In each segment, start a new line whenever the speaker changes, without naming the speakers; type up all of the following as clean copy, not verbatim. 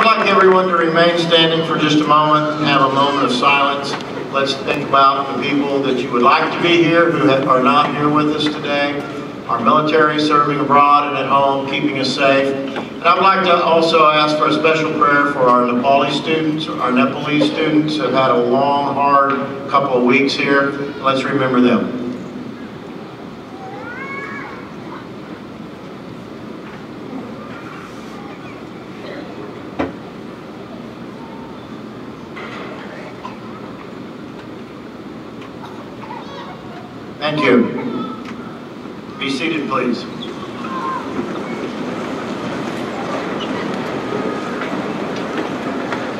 I'd like everyone to remain standing for just a moment and have a moment of silence. Let's think about the people that you would like to be here who are not here with us today. Our military serving abroad and at home, keeping us safe. And I'd like to also ask for a special prayer for our Nepalese students who have had a long, hard couple of weeks here. Let's remember them. Thank you. Be seated, please.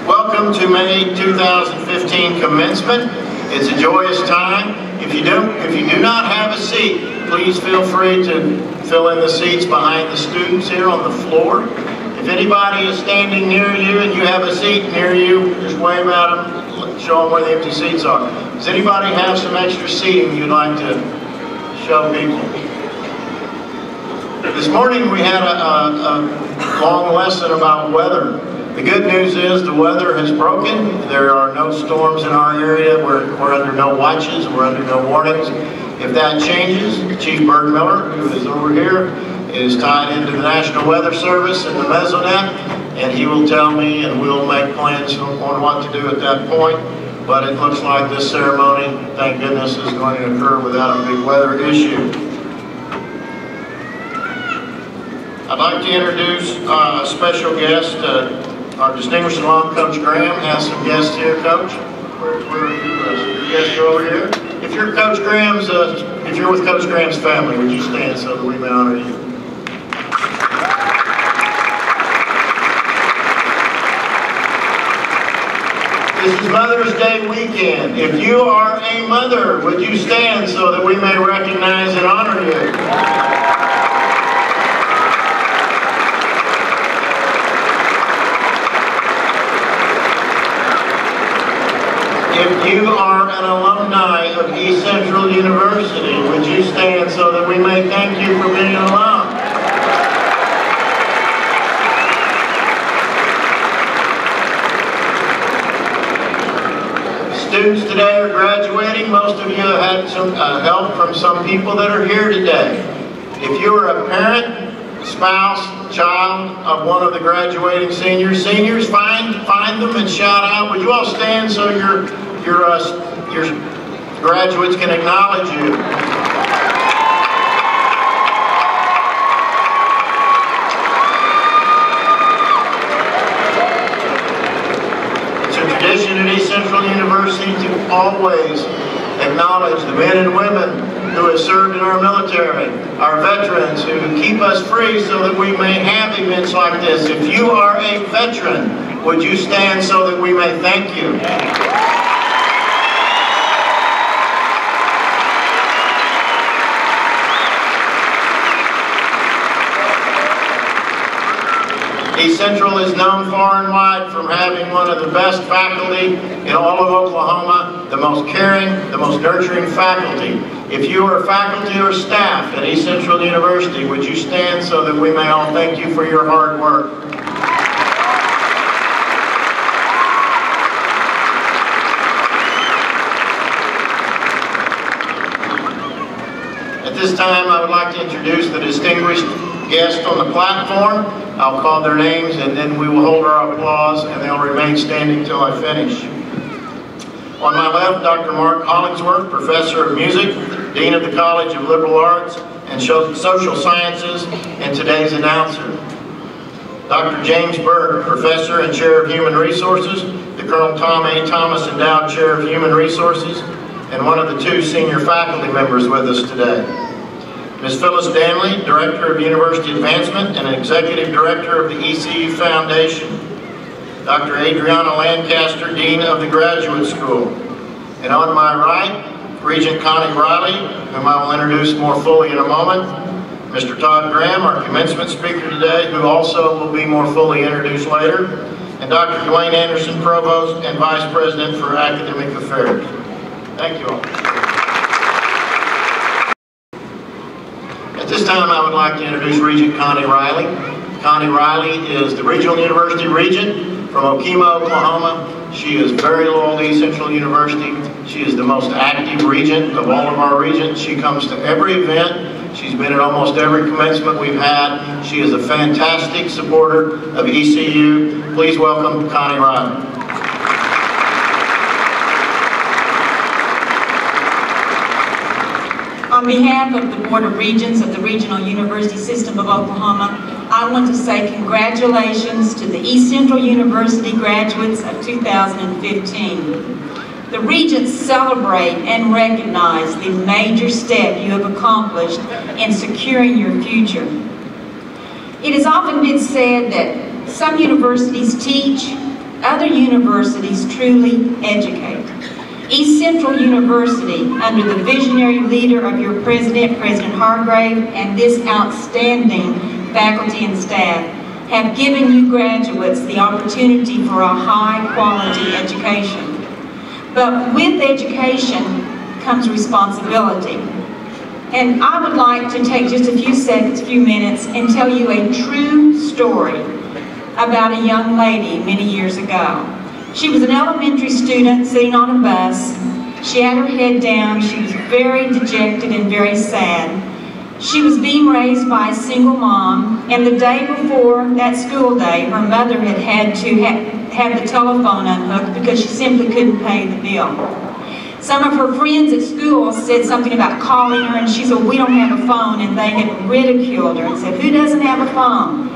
Welcome to May 2015 commencement. It's a joyous time. If you do not have a seat, please feel free to fill in the seats behind the students here on the floor. If anybody is standing near you and you have a seat near you, just wave at them, show them where the empty seats are. Does anybody have some extra seating you'd like to show people? This morning we had a long lesson about weather. The good news is the weather has broken. There are no storms in our area. We're under no watches. We're under no warnings. If that changes, Chief Bert Miller, who is over here, is tied into the National Weather Service and the Mesonet, and he will tell me and we'll make plans on what to do at that point. But it looks like this ceremony, thank goodness, is going to occur without a big weather issue. I'd like to introduce a special guest, our distinguished alum, Coach Graham, has some guests here. Coach, where are you? Your guests are over here. If you're with Coach Graham's family, would you stand so that we may honor you? This is Mother's Day weekend. If you are a mother, would you stand so that we may recognize and honor you? If you are an alumni of East Central University, would you stand so that we may thank you for being an alum? Students today are graduating. Most of you have had some help from some people that are here today. If you are a parent, spouse, child of one of the graduating seniors, find them and shout out. Would you all stand so your graduates can acknowledge you? Tradition at East Central University to always acknowledge the men and women who have served in our military, our veterans who keep us free so that we may have events like this. If you are a veteran, would you stand so that we may thank you? East Central is known far and wide from having one of the best faculty in all of Oklahoma, the most caring, the most nurturing faculty. If you are faculty or staff at East Central University, would you stand so that we may all thank you for your hard work? At this time, I would like to introduce the distinguished guests on the platform. I'll call their names and then we will hold our applause and they'll remain standing till I finish. On my left, Dr. Mark Hollingsworth, Professor of Music, Dean of the College of Liberal Arts and Social Sciences, and today's announcer. Dr. James Burke, Professor and Chair of Human Resources, the Colonel Tom A. Thomas Endowed Chair of Human Resources, and one of the two senior faculty members with us today. Ms. Phyllis Danley, Director of University Advancement and Executive Director of the ECU Foundation. Dr. Adriana Lancaster, Dean of the Graduate School. And on my right, Regent Connie Riley, whom I will introduce more fully in a moment. Mr. Todd Graham, our commencement speaker today, who also will be more fully introduced later. And Dr. Dwayne Anderson, Provost and Vice President for Academic Affairs. Thank you all. At this time, I would like to introduce Regent Connie Riley. Connie Riley is the Regional University Regent from Okemo, Oklahoma. She is very loyal to East Central University. She is the most active regent of all of our regents. She comes to every event. She's been at almost every commencement we've had. She is a fantastic supporter of ECU. Please welcome Connie Riley.
On behalf of the Board of Regents of the Regional University System of Oklahoma, I want to say congratulations to the East Central University graduates of 2015. The Regents celebrate and recognize the major step you have accomplished in securing your future. It has often been said that some universities teach, other universities truly educate. East Central University, under the visionary leader of your president, President Hargrave, and this outstanding faculty and staff, have given you graduates the opportunity for a high-quality education. But with education comes responsibility. And I would like to take just a few minutes, and tell you a true story about a young lady many years ago. She was an elementary student sitting on a bus. She had her head down. She was very dejected and very sad. She was being raised by a single mom, and the day before that school day, her mother had to have the telephone unhooked because she simply couldn't pay the bill. Some of her friends at school said something about calling her, and she said, "We don't have a phone," and they had ridiculed her and said, "Who doesn't have a phone?"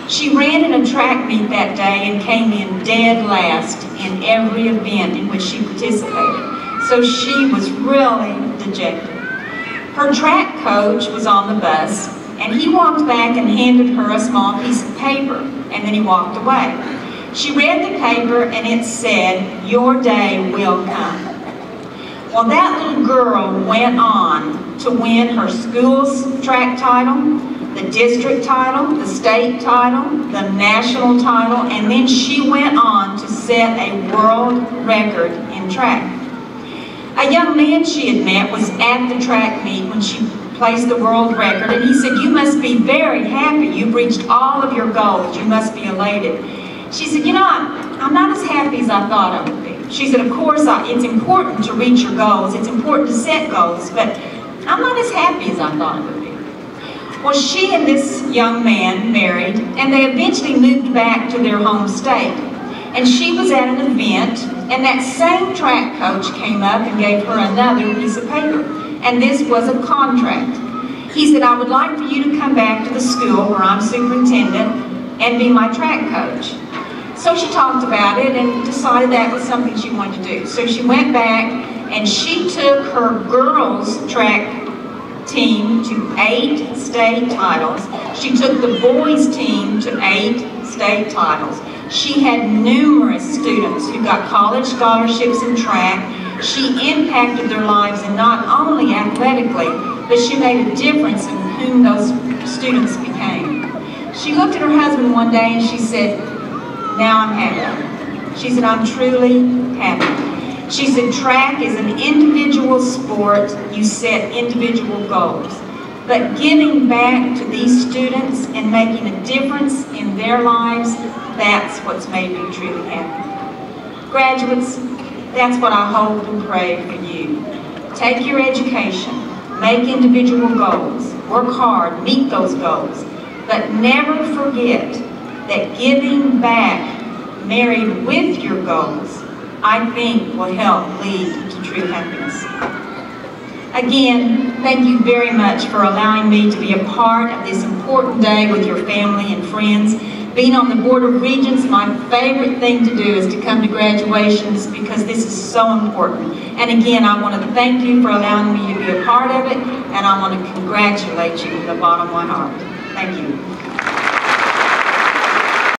She ran in a track meet that day and came in dead last in every event in which she participated. So she was really dejected. Her track coach was on the bus, and he walked back and handed her a small piece of paper, and then he walked away. She read the paper, and it said, "Your day will come." Well, that little girl went on to win her school's track title, the district title, the state title, the national title, and then she went on to set a world record in track. A young man she had met was at the track meet when she placed the world record, and he said, "You must be very happy. You've reached all of your goals. You must be elated." She said, "You know, I'm not as happy as I thought I would be." She said, "Of course, it's important to reach your goals. It's important to set goals, but I'm not as happy as I thought I would be." Well, she and this young man married, and they eventually moved back to their home state. And she was at an event, and that same track coach came up and gave her another piece of paper. And this was a contract. He said, "I would like for you to come back to the school where I'm superintendent and be my track coach." So she talked about it and decided that was something she wanted to do. So she went back, and she took her girls' track team to 8 state titles. She took the boys' team to 8 state titles. She had numerous students who got college scholarships in track. She impacted their lives, and not only athletically, but she made a difference in whom those students became. She looked at her husband one day and she said, "Now I'm happy." She said, "I'm truly happy." She said, "Track is an individual sport. You set individual goals. But giving back to these students and making a difference in their lives, that's what's made me truly happy." Graduates, that's what I hope and pray for you. Take your education, make individual goals, work hard, meet those goals, but never forget that giving back married with your goals, I think, will help lead to true happiness. Again, thank you very much for allowing me to be a part of this important day with your family and friends. Being on the Board of Regents, my favorite thing to do is to come to graduations because this is so important. And again, I want to thank you for allowing me to be a part of it, and I want to congratulate you from the bottom of my heart. Thank you.